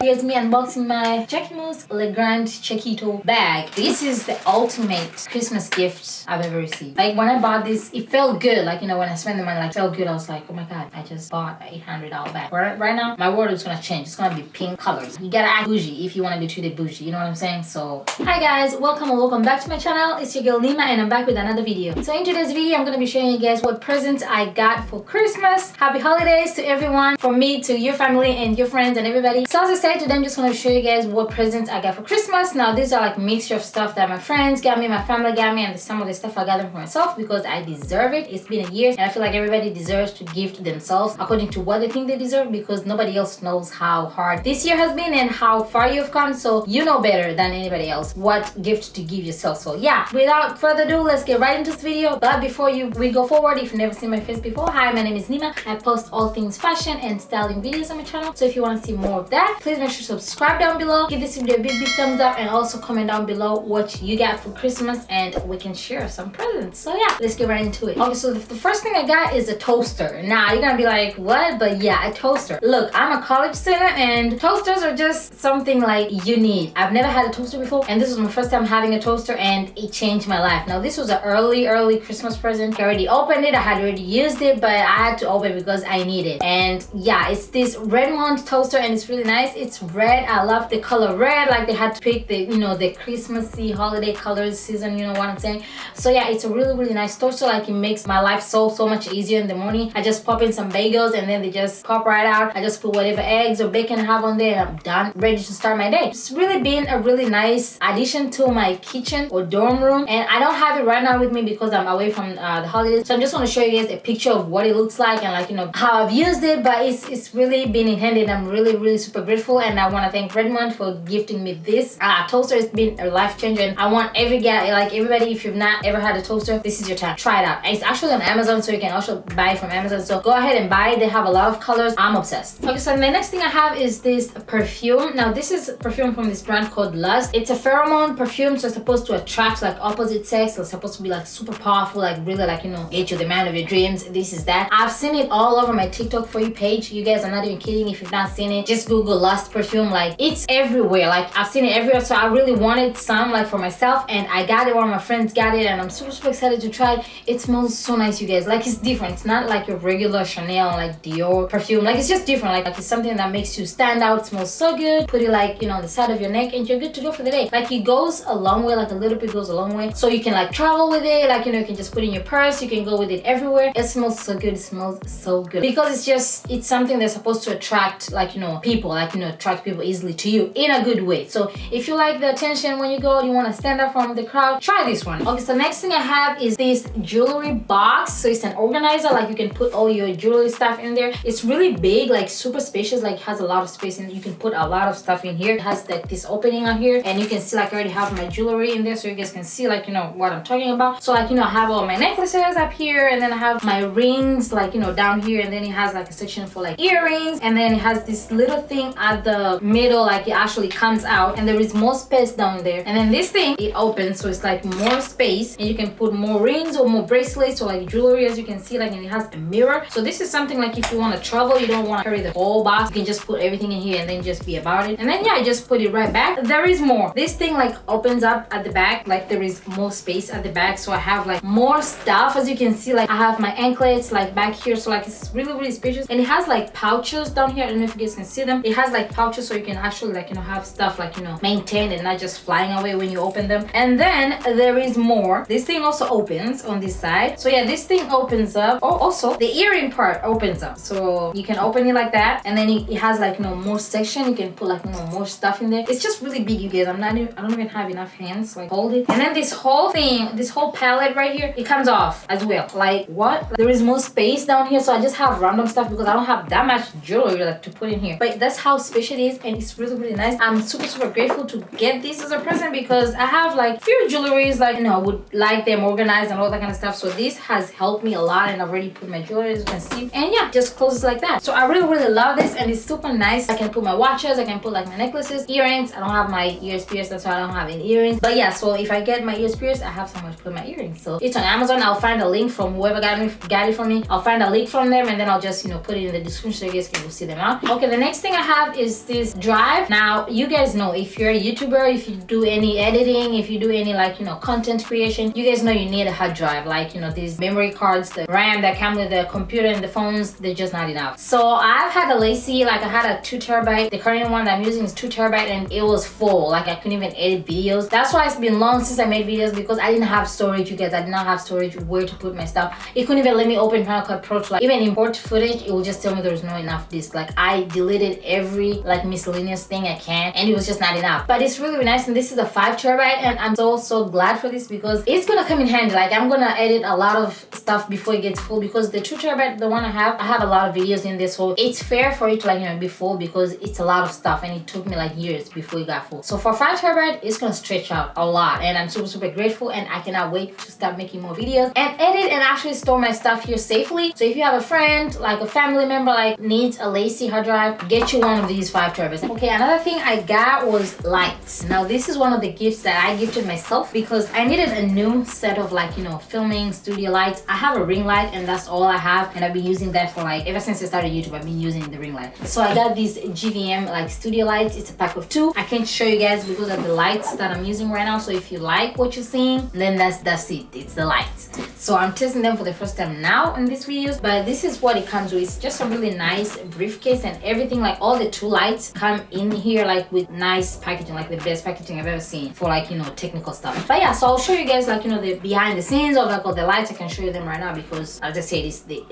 Here's me unboxing my Jacquemus Le Grand Chiquito bag. This is the ultimate Christmas gift I've ever received. Like when I bought this, it felt good. Like, you know, when I spent the money, like, it felt good. I was like, oh my god, I just bought an $800 bag. Right now, my wardrobe is gonna change. It's gonna be pink colors. You gotta act bougie if you wanna be treated bougie. You know what I'm saying? So, hi guys, welcome back to my channel. It's your girl Nima, and I'm back with another video. So in today's video, I'm gonna be showing you guys what presents I got for Christmas. Happy holidays to everyone, from me to your family and your friends and everybody. So as I said, today I'm just gonna show you guys what presents I got for Christmas. Now these are like mixture of stuff that my friends got me, my family got me, and some of the stuff I got them for myself because I deserve it. It's been a year and I feel like everybody deserves to gift themselves according to what they think they deserve, because nobody else knows how hard this year has been and how far you've come. So you know better than anybody else what gift to give yourself. So yeah, without further ado, let's get right into this video. But before we go forward, if you've never seen my face before, hi, my name is Nima. I post all things fashion and styling videos on my channel. So if you want to see more of that, please make sure to subscribe down below, give this video a big thumbs up, and also comment down below what you got for Christmas and we can share some presents. So yeah, let's get right into it. Okay, so the first thing I got is a toaster. Now you're gonna be like, what? But yeah, a toaster. Look, I'm a college student and toasters are just something like you need. I've never had a toaster before, and this was my first time having a toaster and it changed my life. Now this was an early Christmas present. I already opened it, I had already used it, but I had to open it because I need it. And yeah, it's this Redmond toaster and it's really nice. It's red. I love the color red. Like they had to pick the, you know, the Christmassy holiday colors season, you know what I'm saying? So yeah, it's a really nice toaster. Like it makes my life so much easier in the morning. I just pop in some bagels and then they just pop right out. I just put whatever eggs or bacon I have on there and I'm done, ready to start my day. It's really been a really nice addition to my kitchen or dorm room, and I don't have it right now with me because I'm away from the holidays. So I'm just going to show you guys a picture of what it looks like and, like, you know, how I've used it. But it's really been in handy and I'm really super grateful, and I want to thank Redmond for gifting me this toaster. It's been a life changer, and I want every guy, like everybody, if you've not ever had a toaster, this is your time. Try it out. It's actually on Amazon, so you can also buy it from Amazon. So go ahead and buy it. They have a lot of colors. I'm obsessed. Okay, so the next thing I have is this perfume. Now this is perfume from this brand called Lust. It's a pheromone perfume, so it's supposed to attract like opposite sex. So it's supposed to be like super powerful, like really, like, you know, get you the man of your dreams. This is that. I've seen it all over my TikTok For You page. You guys are not even kidding. If you've not seen it, just Google Lust perfume. Like it's everywhere. Like I've seen it everywhere. So I really wanted some like for myself, and I got it. One of my friends got it, and I'm super excited to try it. It smells so nice, you guys. Like it's different. It's not like your regular Chanel, like Dior perfume. Like it's just different. Like it's something that makes you stand out. It smells so good. Put it like, you know, on the side of your neck and you're good to go for the day. Like it goes a long way. Like a little bit goes a long way. So you can like travel with it. Like, you know, you can just put it in your purse. You can go with it everywhere. It smells so good. It smells so good because it's something that's supposed to attract, like, you know, people, like, you know, attract people easily to you in a good way. So if you like the attention when you go, you want to stand out from the crowd, try this one. Okay, so next thing I have is this jewelry box. So it's an organizer. Like you can put all your jewelry stuff in there. It's really big, like super spacious. Like it has a lot of space and you can put a lot of stuff in here. It has like this opening on here, and you can see like I already have my jewelry in there, so you guys can see, like, you know, what I'm talking about. So like, you know, I have all my necklaces up here, and then I have my rings, like, you know, down here, and then it has like a section for like earrings, and then it has this little thing at the middle, like it actually comes out and there is more space down there, and then this thing, it opens, so it's like more space and you can put more rings or more bracelets or like jewelry, as you can see, like, and it has a mirror. So this is something like if you want to travel, you don't want to carry the whole box, you can just put everything in here and then just be about it. And then yeah, I just put it right back. There is more. This thing like opens up at the back, like there is more space at the back, so I have like more stuff. As you can see, like I have my anklets like back here, so like it's really spacious, and it has like pouches down here. I don't know if you guys can see them. It has like pouches, so you can actually, like, you know, have stuff like, you know, maintained and not just flying away when you open them. And then there is more. This thing also opens on this side. So yeah, this thing opens up. Oh, also the earring part opens up, so you can open it like that, and then it has like, you know, more section. You can put like, you know, more stuff in there. It's just really big, you guys. I don't even have enough hands to like hold it. And then this whole thing, this whole palette right here, it comes off as well. Like what? Like, there is more space down here, so I just have random stuff because I don't have that much jewelry like to put in here. But that's how spacious it is, and it's really nice. I'm super grateful to get this as a present because I have like few jewelries, like, you know, I would like them organized and all that kind of stuff. So this has helped me a lot, and I've already put my jewelry, as you can see. And yeah, just closes like that. So I really love this, and it's super nice. I can put my watches, I can put like my necklaces, earrings. I don't have my ears pierced, that's why I don't have any earrings. But yeah, so if I get my ears pierced, I have somewhere to put my earrings. So it's on Amazon. I'll find a link from whoever got it from me. I'll find a link from them, and then I'll just, you know, put it in the description so you guys can go see them out. Okay, the next thing I have is is this drive. Now you guys know, if you're a YouTuber, if you do any editing, if you do any like, you know, content creation, you guys know you need a hard drive. Like, you know, these memory cards, the RAM that come with the computer and the phones, they're just not enough. So I've had a lazy, like I had a 2 terabyte. The current one that I'm using is 2 terabyte and it was full. Like I couldn't even edit videos. That's why it's been long since I made videos, because I didn't have storage, you guys. I did not have storage where to put my stuff. It couldn't even let me open Final Cut Pro to like even import footage. It will just tell me there was no enough disk. Like I deleted every like miscellaneous thing I can and it was just not enough. But it's really nice, and this is a 5 terabyte and I'm so glad for this because it's gonna come in handy. Like I'm gonna edit a lot of stuff before it gets full, because the 2 terabyte, the one I have a lot of videos in this, so it's fair for it to like, you know, be full, because it's a lot of stuff and it took me like years before it got full. So for 5 terabyte, it's gonna stretch out a lot, and I'm super grateful, and I cannot wait to start making more videos and edit and actually store my stuff here safely. So if you have a friend, like a family member, like needs a lazy hard drive, get you one of these 5 terabytes. Okay, another thing I got was lights. Now this is one of the gifts that I gifted myself because I needed a new set of like, you know, filming studio lights. I have a ring light and that's all I have, and I've been using that for like ever since I started YouTube. I've been using the ring light. So I got these GVM like studio lights. It's a pack of 2. I can't show you guys because of the lights that I'm using right now, so if you like what you're seeing, then that's it. It's the lights. So I'm testing them for the first time now in these videos, but this is what it comes with. It's just a really nice briefcase and everything. Like all the 2 lights come in here like with nice packaging, like the best packaging I've ever seen for like, you know, technical stuff. But yeah, so I'll show you guys like, you know, the behind the scenes of like all the lights. I can show you them right now because as I said,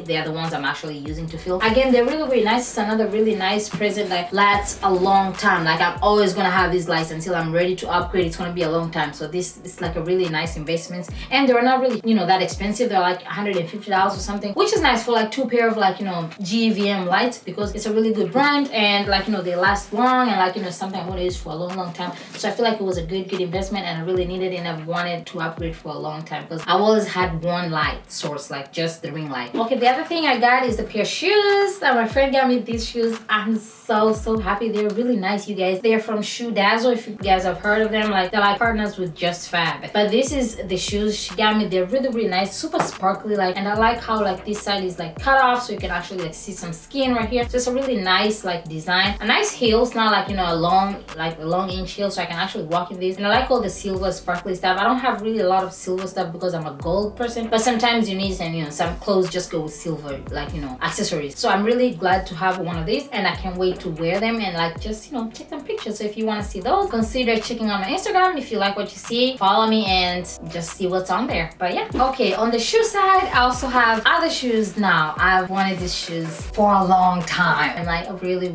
they are the ones I'm actually using to film. Again, they're really nice. It's another really nice present that lasts a long time. Like I'm always gonna have these lights until I'm ready to upgrade. It's gonna be a long time. So this is like a really nice investment, and they're not really, you know, that expensive. They're like $150 or something, which is nice for like 2 pair of like, you know, GVM lights, because it's a really good brand and like, you know, they last long, and like, you know, something I'm gonna use for a long time. So I feel like it was a good investment, and I really needed it, and I've wanted to upgrade for a long time because I've always had one light source, like just the ring light. Okay, the other thing I got is the pair of shoes that my friend got me. These shoes, I'm so happy. They're really nice, you guys. They're from ShoeDazzle. If you guys have heard of them, like they're like partners with Just Fab. But this is the shoes she got me. They're really nice, super sparkly, like, and I like how like this side is like cut off so you can actually like see some skin right here. So it's a really nice like design. A nice heel. It's not like, you know, a long inch heel, so I can actually walk in this. And I like all the silver sparkly stuff. I don't have really a lot of silver stuff because I'm a gold person, but sometimes you need some, you know, some clothes just go with silver, like, you know, accessories. So I'm really glad to have one of these, and I can't wait to wear them and like just, you know, take some pictures. So if you want to see those, consider checking out my Instagram. If you like what you see, follow me and just see what's on there. But yeah, okay, on the shoe side, I also have other shoes now. I've wanted these shoes for a long time, and like a really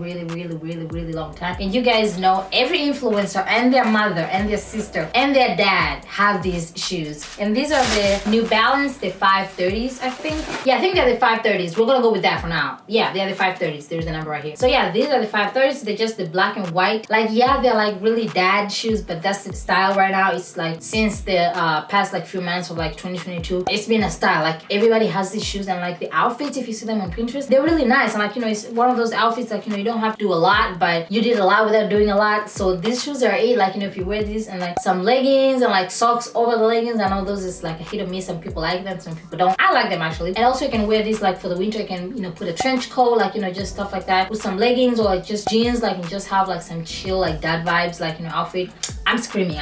long time. And you guys know every influencer and their mother and their sister and their dad have these shoes, and these are the New Balance, the 530s, I think. Yeah, I think they're the 530s. We're gonna go with that for now. Yeah, they're the 530s. There's the number right here. So yeah, these are the 530s. They're just the black and white. Like, yeah, they're like really dad shoes, but that's the style right now. It's like since the past like few months of like 2022, it's been a style. Like everybody has these shoes, and like the outfits, if you see them on Pinterest, they're really nice. And like, you know, it's one of those outfits like, you know, you don't have to do a lot, but you did a lot without doing a lot. So these shoes are it. Like, you know, if you wear these and like some leggings and like socks over the leggings, I know those is like a hit or miss. Some people like them, some people don't. I like them actually. And also you can wear these like for the winter. You can, you know, put a trench coat, like, you know, just stuff like that with some leggings, or like just jeans, like, and just have like some chill like dad vibes, like, you know, outfit. I'm screaming.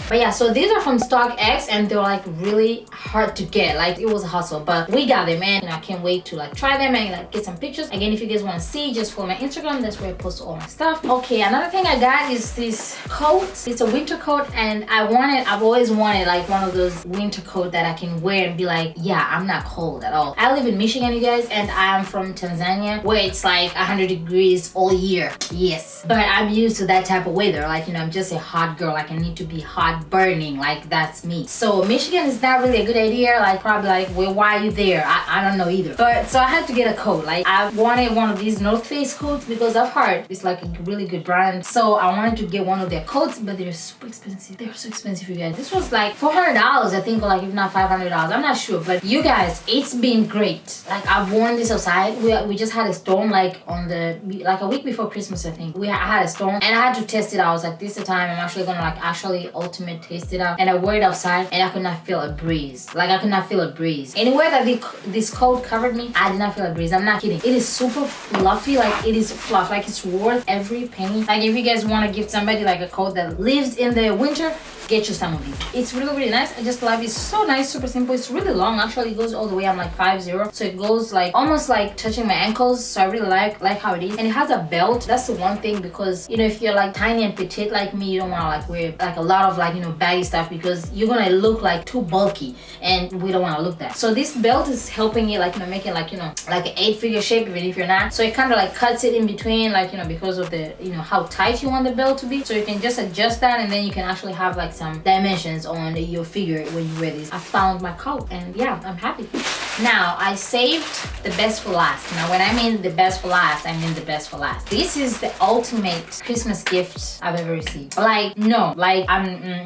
But yeah, so these are from StockX, and they're like really hard to get. Like it was a hustle, but we got them, and I can't wait to like try them and like get some pictures. Again, if you guys want to see, just follow my Instagram. That's where I post all my stuff. Okay, another thing I got is this coat. It's a winter coat, and I've always wanted like one of those winter coat that I can wear and be like, yeah, I'm not cold at all. I live in Michigan, you guys, and I'm from Tanzania, where it's like 100 degrees all year. Yes, but I'm used to that type of weather. Like, you know, I'm just a hot girl. Like I need to be hot burning. Like that's me. So Michigan is not really a good idea. Like probably like, well, why are you there? I don't know either. But so I had to get a coat. Like I wanted one of these North Face coats because I've heard it's like a really good brand. So I wanted to get one of their coats, but they're super expensive. They're so expensive, you guys. This was like $400, I think, or like if not $500. I'm not sure, but you guys, it's been great. Like I've worn this outside. We just had a storm like on the like a week before Christmas, I think. I had a storm and I had to test it out. I was like, this is the time I'm actually gonna like actually ultimate taste it out. And I wore it outside and I could not feel a breeze. Like I could not feel a breeze. Anywhere that this coat covered me, I did not feel a breeze. I'm not kidding. It is super fluffy. Like it is fluff. Like it's worth every penny. Like if you guys want to give somebody like a coat that lives in the winter, get you some of these. It's really nice. I just love it. It's so nice, super simple. It's really long. Actually, it goes all the way. I'm like 5'0", so it goes like almost like touching my ankles. So I really like how it is. And it has a belt. That's the one thing, because you know, if you're like tiny and petite like me, you don't want to like wear like a lot of like, you know, baggy stuff, because you're gonna look like too bulky, and we don't want to look that. So this belt is helping it, like, you know, making like, you know, like an 8-figure shape, even if you're not. So it kind of like cuts it in between, like, you know, because of the, you know, how tight you want the belt to be. So you can just adjust that, and then you can actually have like some dimensions on your figure when you wear this. I found my coat, and yeah, I'm happy. Now, I saved the best for last. Now, when I mean the best for last, I mean the best for last. This is the ultimate Christmas gift I've ever received. Like, no, like,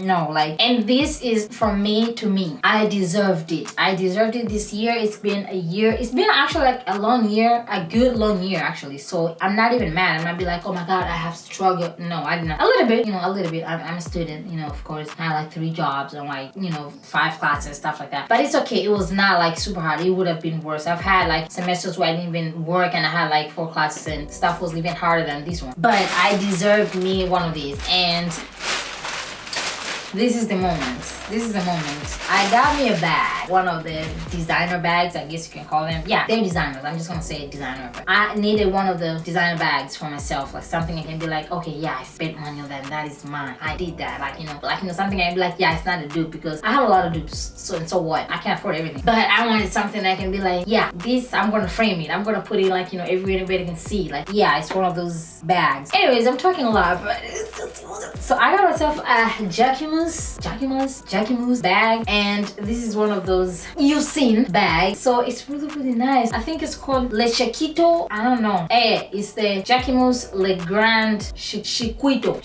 no, like, and this is from me to me. I deserved it. I deserved it this year. It's been a year. It's been actually like a long year, a good long year, actually. So I'm not even mad. I'm not be like, oh my God, I have struggled. No, I did not. A little bit, you know, a little bit. I'm a student, you know, of course. I had like 3 jobs and like, you know, 5 classes, stuff like that. But it's okay. It was not like super hard. It would have been worse. I've had like semesters where I didn't even work and I had like 4 classes and stuff was even harder than this one. But I deserved me one of these, and this is the moment. This is the moment. I got me a bag. One of the designer bags, I guess you can call them. Yeah, they're designers. I'm just gonna say designer. But I needed one of the designer bags for myself. Like something I can be like, okay, yeah, I spent money on that. That is mine. I did that. Like, you know, something I can be like, yeah, it's not a dupe, because I have a lot of dupes. So what? I can't afford everything. But I wanted something that I can be like, yeah, this, I'm gonna frame it. I'm gonna put it like, you know, everywhere everybody can see. Like, yeah, it's one of those bags. Anyways, I'm talking a lot, but so I got myself a Jacquemus bag, and this is one of those you've seen bags. So it's really nice. I think it's called Le Chiquito. I don't know. It's the Jacquemus Le Grand Chiquito.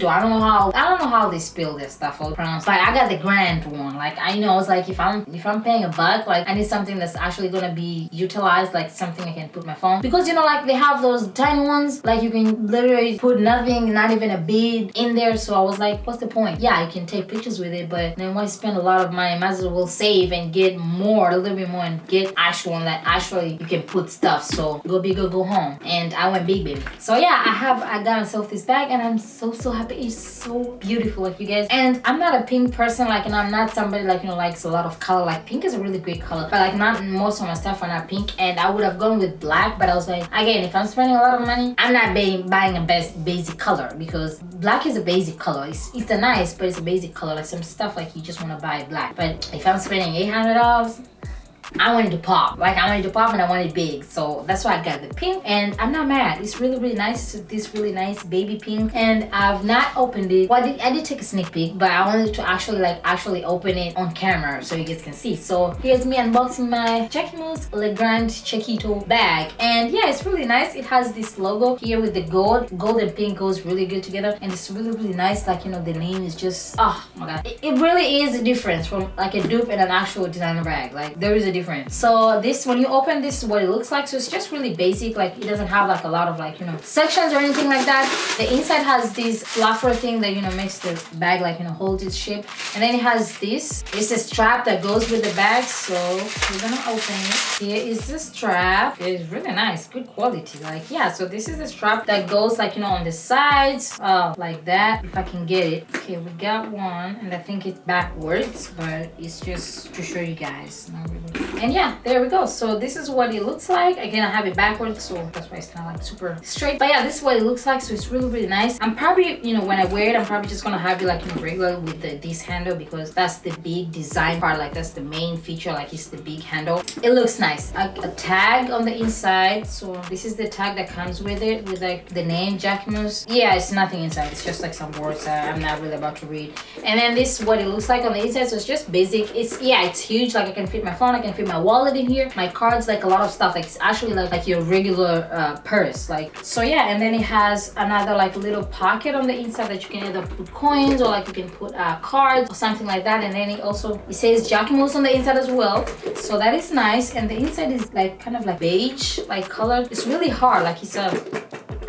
I don't know how they spell this stuff or pronounce. Like I got the grand one. Like I know it's like if I'm paying $1, like I need something that's actually gonna be utilized, like something I can put my phone. Because you know, like they have those tiny ones, like you can literally put nothing, not even a bead in there. So I was like, what's the point? Yeah, you can take pictures with it, but then why spend a lot of money? Might as well save and get more, a little bit more, and get actual one that actually you can put stuff. So go big or go home. And I went big, baby. So yeah, I got myself this bag, and I'm so happy. It's so beautiful, like you guys. And I'm not a pink person, like, and I'm not somebody like, you know, likes a lot of color. Like pink is a really great color, but like not most of my stuff are not pink. And I would have gone with black, but I was like, again, if I'm spending a lot of money, I'm not buying a basic color, because black is a basic color. It's a nice, but it's a basic color. Like some stuff like you just want to buy black. But if I'm spending $800, I wanted to pop. Like I wanted to pop, and I wanted big. So that's why I got the pink, and I'm not mad. It's really nice. It's this really nice baby pink, and I've not opened it. Well, I did take a sneak peek, but I wanted to actually open it on camera so you guys can see. So here's me unboxing my Jacquemus Le Grand Chiquito bag, and yeah, it's really nice. It has this logo here with the gold and pink goes really good together, and it's really nice. Like, you know, the name is just, oh my God, it really is a difference from like a dupe and an actual designer bag. Like there is a difference. So this, when you open, this is what it looks like. So it's just really basic. Like it doesn't have like a lot of like, you know, sections or anything like that. The inside has this fluffer thing that, you know, makes the bag like, you know, hold its shape. And then it has this. It's a strap that goes with the bag. So we're gonna open it. Here is the strap. It's really nice, good quality. Like, yeah, so this is the strap that goes like, you know, on the sides, like that, if I can get it. Okay, we got one, and I think it's backwards, but it's just to show you guys. Not really. And yeah, there we go. So this is what it looks like. Again, I have it backwards, so that's why it's not like super straight. But yeah, this is what it looks like. So it's really nice. I'm probably, you know, when I wear it, I'm probably just gonna have it like, you know, regular with this handle, because that's the big design part. Like that's the main feature. Like it's the big handle. It looks nice. Like a tag on the inside. So this is the tag that comes with it, with like the name Jacquemus. Yeah, it's nothing inside. It's just like some words that I'm not really about to read. And then this is what it looks like on the inside. So it's just basic. It's huge. Like I can fit my phone. I can fit my wallet in here, my cards, like a lot of stuff. Like it's actually like your regular purse. Like, so yeah. And then it has another like little pocket on the inside that you can either put coins, or like you can put cards or something like that. And then it says Jacquemus on the inside as well. So that is nice. And the inside is like kind of like beige like color. It's really hard. Like it's a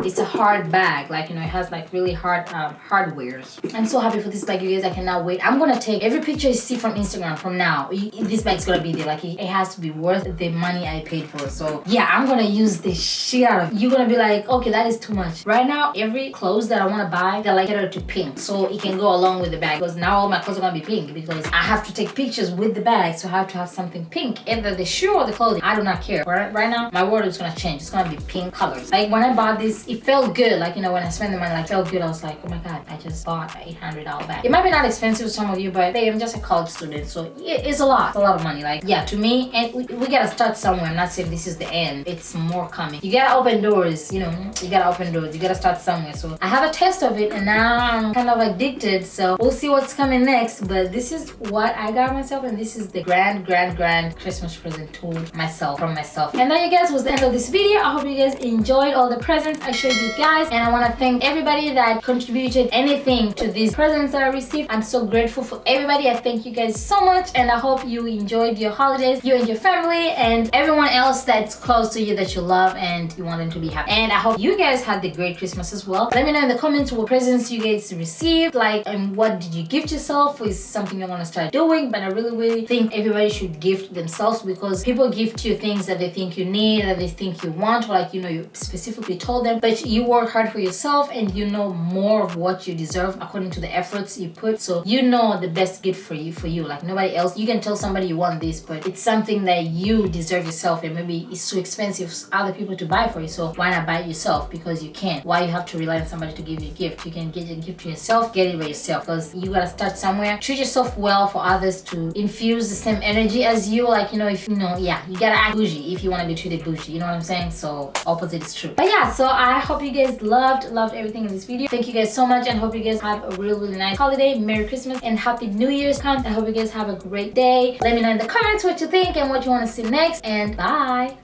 It's a hard bag, like, you know, it has like really hard hardwares. I'm so happy for this bag, you guys. I cannot wait. I'm gonna take every picture you see from Instagram from now. This bag's gonna be there. Like, it has to be worth the money I paid for. So yeah, I'm gonna use the shit out of it. You're gonna be like, okay, that is too much. Right now, every clothes that I want to buy, they're like catered to pink, so it can go along with the bag, because now all my clothes are gonna be pink, because I have to take pictures with the bag, so I have to have something pink, either the shoe or the clothing. I do not care. Right now, my wardrobe is gonna change. It's gonna be pink colors. Like, when I bought this, it felt good. Like, you know, when I spent the money, like, felt good. I was like, oh my god, I just bought an $800 bag. It might be not expensive to some of you, but hey, I'm just a college student, so it's a lot. It's a lot of money. Like, yeah, to me, and we gotta start somewhere. I'm not saying this is the end. It's more coming. You gotta open doors, you know. You gotta open doors. You gotta start somewhere. So I have a test of it, and now I'm kind of addicted. So we'll see what's coming next. But this is what I got myself, and this is the grand Christmas present to myself, from myself. And that, you guys, was the end of this video. I hope you guys enjoyed all the presents I showed you guys, and I want to thank everybody that contributed anything to these presents that I received. I'm so grateful for everybody. I thank you guys so much, and I hope you enjoyed your holidays, you and your family, and everyone else that's close to you that you love and you want them to be happy. And I hope you guys had the great Christmas as well. Let me know in the comments what presents you guys received, like, and what did you gift yourself? Is something you want to start doing? But I really think everybody should gift themselves, because people gift you things that they think you need, that they think you want, or like, you know, you specifically told them, but you work hard for yourself and you know more of what you deserve according to the efforts you put. So you know the best gift for you, like nobody else. You can tell somebody you want this, but it's something that you deserve yourself, and maybe it's too expensive for other people to buy for you. So why not buy it yourself? Because you can. Why you have to rely on somebody to give you a gift? You can get a gift to yourself, get it by yourself, because you gotta start somewhere. Treat yourself well for others to infuse the same energy as you. Like, you know, if you know, yeah, you gotta act bougie if you want to be treated bougie, you know what I'm saying? So opposite is true. But yeah, so I hope you guys loved everything in this video. Thank you guys so much, and hope you guys have a really nice holiday, Merry Christmas, and Happy New Year's come. I hope you guys have a great day. Let me know in the comments what you think and what you want to see next, and bye.